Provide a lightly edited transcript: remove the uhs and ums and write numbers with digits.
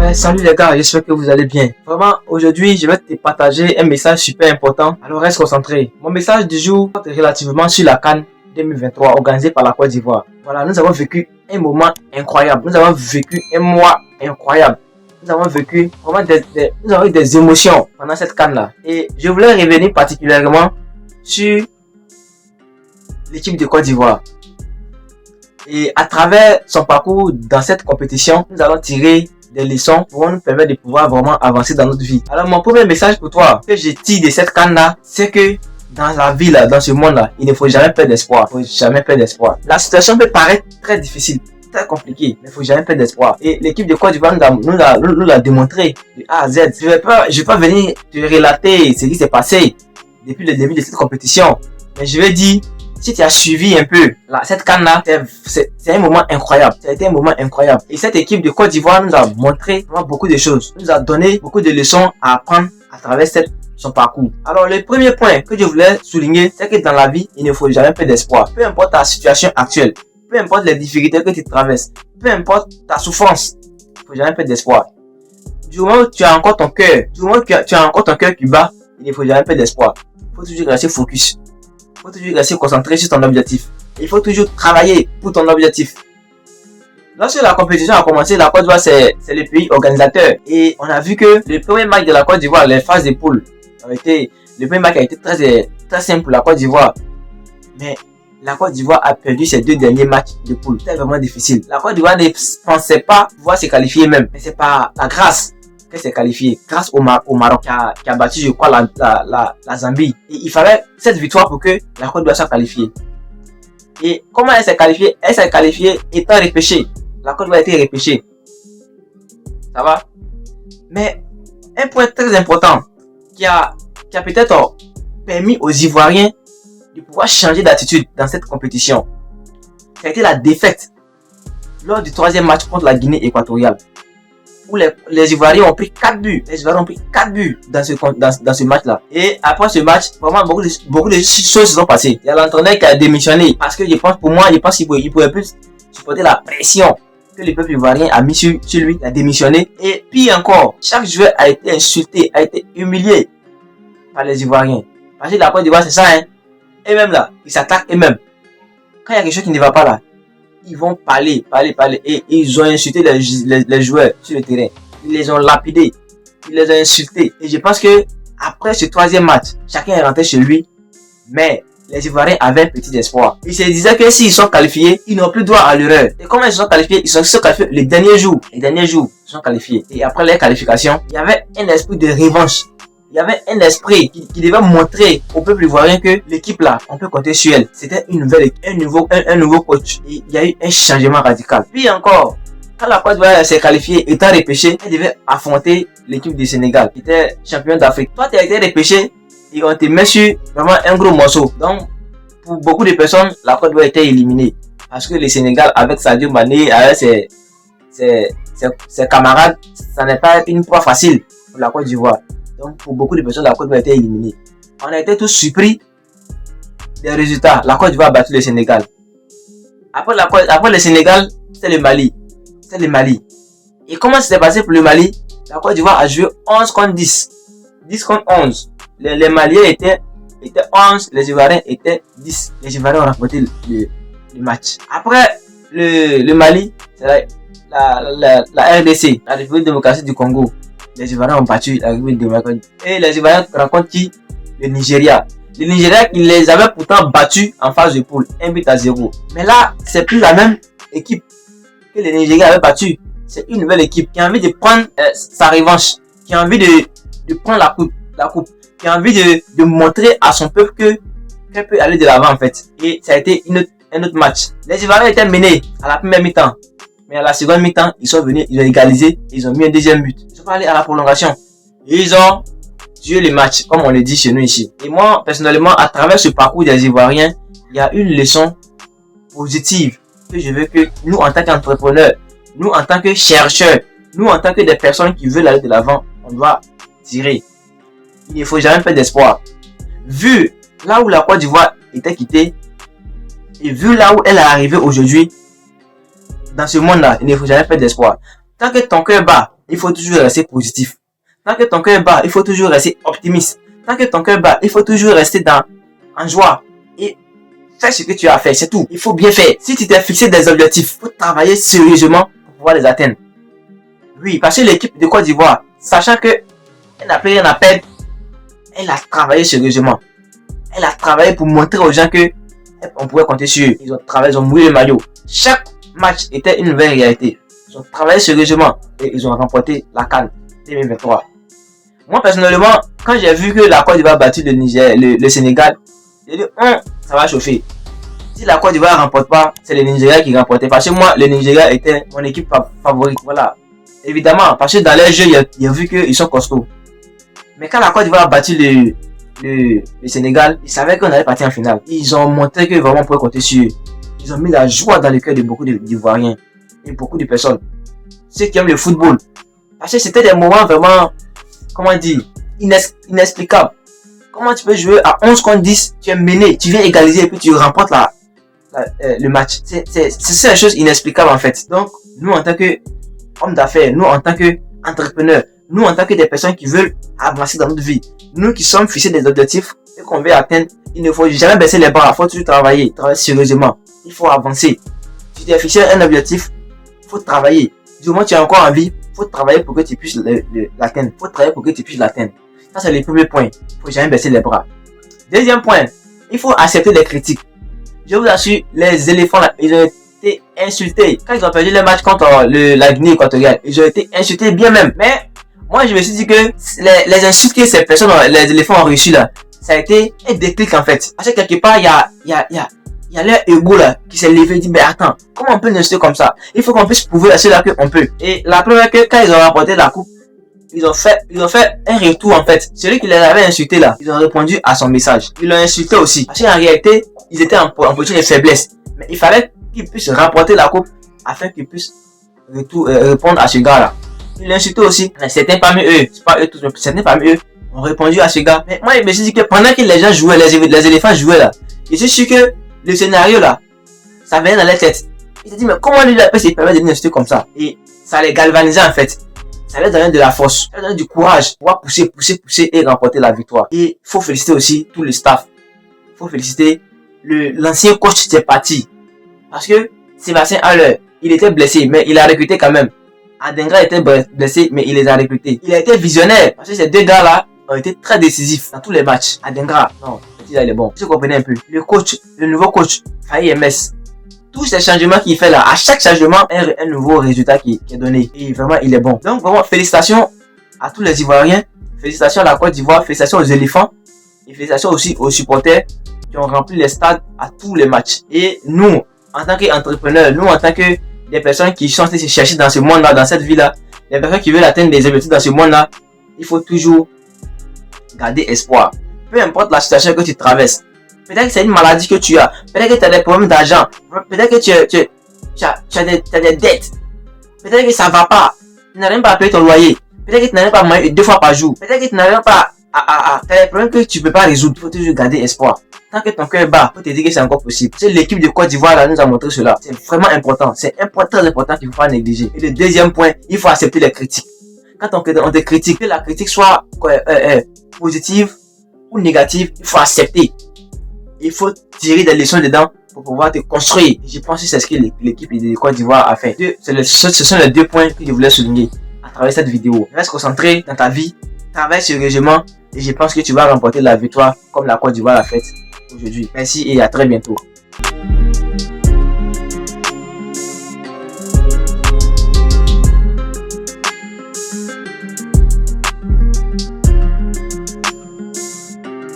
Ouais, salut les gars, j'espère que vous allez bien. Vraiment, aujourd'hui, je vais te partager un message super important. Alors reste concentré. Mon message du jour est relativement sur la CAN 2023 organisée par la Côte d'Ivoire. Voilà, nous avons vécu un moment incroyable. Nous avons vécu un mois incroyable. Nous avons vécu vraiment nous avons eu des émotions pendant cette CAN là. Et je voulais revenir particulièrement sur l'équipe de Côte d'Ivoire. Et à travers son parcours dans cette compétition, nous allons tirer des leçons pour nous permettre de pouvoir vraiment avancer dans notre vie. Alors mon premier message pour toi que je tire de cette CAN là, c'est que dans la vie là, dans ce monde là, il ne faut jamais perdre d'espoir. Il ne faut jamais perdre d'espoir. La situation peut paraître très difficile, très compliquée, mais il ne faut jamais perdre d'espoir. Et l'équipe de Côte d'Ivoire nous l'a démontré de A à Z. Je vais pas venir te relater ce qui s'est passé depuis le début de cette compétition, mais je vais dire, si tu as suivi un peu cette CAN là, c'est un moment incroyable. Ça a été un moment incroyable. Et cette équipe de Côte d'Ivoire nous a montré vraiment beaucoup de choses. Nous a donné beaucoup de leçons à apprendre à travers son parcours. Alors le premier point que je voulais souligner, c'est que dans la vie, il ne faut jamais perdre d'espoir. Peu importe ta situation actuelle, peu importe les difficultés que tu traverses, peu importe ta souffrance, il ne faut jamais perdre d'espoir. Du moment où tu as encore ton cœur, du moment où tu as encore ton cœur qui bat, il ne faut jamais perdre d'espoir. Il faut toujours rester focus. Il faut toujours rester concentré sur ton objectif. Il faut toujours travailler pour ton objectif. Lorsque la compétition a commencé, la Côte d'Ivoire c'est le pays organisateur. Et on a vu que le premier match de la Côte d'Ivoire, les phases de poule, le premier match a été très simple pour la Côte d'Ivoire. Mais la Côte d'Ivoire a perdu ses deux derniers matchs de poule. C'était vraiment difficile. La Côte d'Ivoire ne pensait pas pouvoir se qualifier même. Mais c'est par la grâce qu'elle s'est qualifiée, grâce au Maroc qui a battu, je crois, la Zambie. Et il fallait cette victoire pour que la Côte d'Ivoire soit qualifiée. Et comment elle s'est qualifiée? Elle s'est qualifiée étant repêchée. La Côte d'Ivoire a été repêchée. Ça va? Mais un point très important qui a peut-être permis aux Ivoiriens de pouvoir changer d'attitude dans cette compétition, ça a été la défaite lors du troisième match contre la Guinée équatoriale, où les Ivoiriens ont pris 4 buts. Les Ivoiriens ont pris 4 buts dans ce match-là. Et après ce match, vraiment beaucoup de choses se sont passées. Il y a l'entraîneur qui a démissionné parce que je pense qu'il ne pouvait plus supporter la pression que le peuple ivoirien a mis sur lui. Il a démissionné. Et puis encore, chaque joueur a été insulté, a été humilié par les Ivoiriens. Parce que la Côte d'Ivoire, c'est ça, hein. Et même là, ils s'attaquent eux-mêmes. Quand il y a quelque chose qui ne va pas là, ils vont parler. Et ils ont insulté les joueurs sur le terrain. Ils les ont lapidés. Ils les ont insultés. Et je pense que après ce troisième match, chacun est rentré chez lui. Mais les Ivoiriens avaient un petit espoir. Ils se disaient que s'ils sont qualifiés, ils n'ont plus droit à l'erreur. Et comment ils sont qualifiés? Ils sont qualifiés les derniers jours. Ils sont qualifiés. Et après les qualifications, il y avait un esprit de revanche. Il y avait un esprit qui devait montrer au peuple ivoirien que l'équipe là, on peut compter sur elle. C'était un nouveau coach. Et il y a eu un changement radical. Puis encore, quand la Côte d'Ivoire s'est qualifiée, étant repêchée, elle devait affronter l'équipe du Sénégal, qui était champion d'Afrique. Toi, tu as été repêché et on te met sur vraiment un gros morceau. Donc, pour beaucoup de personnes, la Côte d'Ivoire était éliminée. Parce que le Sénégal, avec Sadio Mané, avec ses camarades, ça n'est pas une proie facile pour la Côte d'Ivoire. Donc, pour beaucoup de personnes, la Côte d'Ivoire a été éliminée. On a été tous surpris des résultats. La Côte d'Ivoire a battu le Sénégal. Après le Sénégal, c'est le Mali. Et comment ça s'est passé pour le Mali? La Côte d'Ivoire a joué 11 contre 10. 10 contre 11. Les Maliens étaient 11, les Ivoiriens étaient 10. Les Ivoiriens ont remporté le match. Après le Mali, c'est la RDC, la République démocratique du Congo. Les Ivoiriens ont battu la République démocratique. Et les Ivoiriens rencontrent qui? Le Nigeria. Le Nigeria qui les avait pourtant battus en phase de poule, 1-0. Mais là, c'est plus la même équipe que le Nigeria avait battu. C'est une nouvelle équipe qui a envie de prendre sa revanche, qui a envie de prendre la coupe, qui a envie de montrer à son peuple qu'elle peut aller de l'avant en fait. Et ça a été un autre match. Les Ivoiriens étaient menés à la première mi-temps. Mais à la seconde mi-temps, ils sont venus, ils ont égalisé, et ils ont mis un deuxième but. Ils sont pas allés à la prolongation. Et ils ont tué le match, comme on le dit chez nous ici. Et moi, personnellement, à travers ce parcours des Ivoiriens, il y a une leçon positive que je veux que nous, en tant qu'entrepreneurs, nous, en tant que chercheurs, nous, en tant que des personnes qui veulent aller de l'avant, on doit tirer. Il ne faut jamais perdre d'espoir. Vu là où la Côte d'Ivoire était quittée, et vu là où elle est arrivée aujourd'hui, dans ce monde-là, il ne faut jamais perdre d'espoir. Tant que ton cœur bat il faut toujours rester positif. Tant que ton cœur est bas, il faut toujours rester optimiste. Tant que ton cœur est bas, il faut toujours rester en joie. Et fais ce que tu as à faire, c'est tout. Il faut bien faire. Si tu t'es fixé des objectifs, il faut travailler sérieusement pour pouvoir les atteindre. Oui, parce que l'équipe de Côte d'Ivoire, sachant qu'elle n'a plus rien à perdre, elle a travaillé sérieusement. Elle a travaillé pour montrer aux gens que on pouvait compter sur eux. Ils ont travaillé, ils ont mouillé le maillot. Chaque match était une nouvelle réalité. Ils ont travaillé sérieusement et ils ont remporté la CAN 2023. Moi, personnellement, quand j'ai vu que la Côte d'Ivoire a battu le Sénégal, j'ai dit, ça va chauffer. Si la Côte d'Ivoire ne remporte pas, c'est le Nigeria qui remportait. Parce que moi, le Nigeria était mon équipe favorite. Voilà. Évidemment, parce que dans les jeux, il a vu qu'ils sont costauds. Mais quand la Côte d'Ivoire a battu le Sénégal, ils savaient qu'on allait partir en finale. Ils ont montré que vraiment on pouvait compter sur eux. Ils ont mis la joie dans le cœur de beaucoup d'Ivoiriens et beaucoup de personnes. Ceux qui aiment le football. Parce que c'était des moments vraiment, comment dire, inexplicables. Comment tu peux jouer à 11 contre 10, tu es mené, tu viens égaliser et puis tu remportes le match. C'est une chose inexplicable en fait. Donc, nous en tant qu'hommes d'affaires, nous en tant qu'entrepreneurs, nous en tant que des personnes qui veulent avancer dans notre vie, nous qui sommes fixés des objectifs et qu'on veut atteindre, il ne faut jamais baisser les bras, il faut toujours travailler sérieusement. Il faut avancer. Si tu as fixé un objectif, il faut travailler. Du moment que tu as encore envie, il faut travailler pour que tu puisses l'atteindre. Il faut travailler pour que tu puisses l'atteindre. Ça, c'est le premier point. Il ne faut jamais baisser les bras. Deuxième point, il faut accepter les critiques. Je vous assure, les éléphants, là, ils ont été insultés. Quand ils ont perdu le match contre la Guinée équatoriale, ils ont été insultés bien même. Mais moi, je me suis dit que les insultes que ces personnes, les éléphants ont reçu là, ça a été un déclic en fait. Parce que quelque part, il y a leur ego là qui s'est levé et dit, mais attends, comment on peut nous insulter comme ça? Il faut qu'on puisse prouver à ceux-là qu'on peut. Et la première que quand ils ont remporté la coupe, ils ont fait un retour en fait. Celui qui les avait insultés là, ils ont répondu à son message. Ils l'ont insulté aussi. Parce qu'en réalité, ils étaient en position de faiblesse. Mais il fallait qu'ils puissent remporter la coupe afin qu'ils puissent répondre à ce gars là. Ils l'ont insulté aussi. Certains parmi eux, c'est pas eux tous, mais certains parmi eux ont répondu à ce gars. Mais moi, je me suis dit que pendant que les gens jouaient, les éléphants jouaient là, je suis sûr que le scénario là, ça venait dans les têtes. Ils se disent, mais comment lui peut se permettre de nous insulter comme ça? Et ça les galvanisait en fait. Ça leur donnait de la force, ça leur donnait du courage pour pouvoir pousser et remporter la victoire. Et il faut féliciter aussi tout le staff. Il faut féliciter l'ancien coach qui est parti. Parce que Sébastien Haller, il était blessé, mais il a recruté quand même. Adingra était blessé, mais il les a recrutés. Il a été visionnaire, parce que ces deux gars-là ont été très décisifs dans tous les matchs. Adingra, non, petit là, il est bon. Si vous comprenez un peu, le nouveau coach, Faye MS, tous ces changements qu'il fait là, à chaque changement, un nouveau résultat qui est donné. Et vraiment, il est bon. Donc vraiment, félicitations à tous les Ivoiriens. Félicitations à la Côte d'Ivoire. Félicitations aux éléphants. Et félicitations aussi aux supporters qui ont rempli les stades à tous les matchs. Et nous, en tant qu'entrepreneurs, nous en tant que des personnes qui sont censées se chercher dans ce monde-là, dans cette vie-là, les personnes qui veulent atteindre des objectifs dans ce monde-là, il faut toujours garder espoir. Peu importe la situation que tu traverses. Peut-être que c'est une maladie que tu as. Peut-être que tu as des problèmes d'argent. Peut-être que tu as des dettes. Peut-être que ça va pas. Tu n'arrives pas à payer ton loyer. Peut-être que tu n'arrives pas à manger 2 fois par jour. Peut-être que tu n'arrives pas tu as des problèmes que tu peux pas résoudre. Il faut toujours garder espoir. Tant que ton cœur est bas, il faut te dire que c'est encore possible. C'est l'équipe de Côte d'Ivoire là nous a montré cela. C'est vraiment important. C'est un point très important qu'il ne faut pas négliger. Et le deuxième point, il faut accepter les critiques. Quand on te critique, que la critique soit positive ou négative, il faut accepter. Il faut tirer des leçons dedans pour pouvoir te construire. Je pense que c'est ce que l'équipe de Côte d'Ivoire a fait. Ce sont les 2 points que je voulais souligner à travers cette vidéo. Reste concentré dans ta vie, travaille sérieusement et je pense que tu vas remporter la victoire comme la Côte d'Ivoire l'a fait aujourd'hui. Merci et à très bientôt.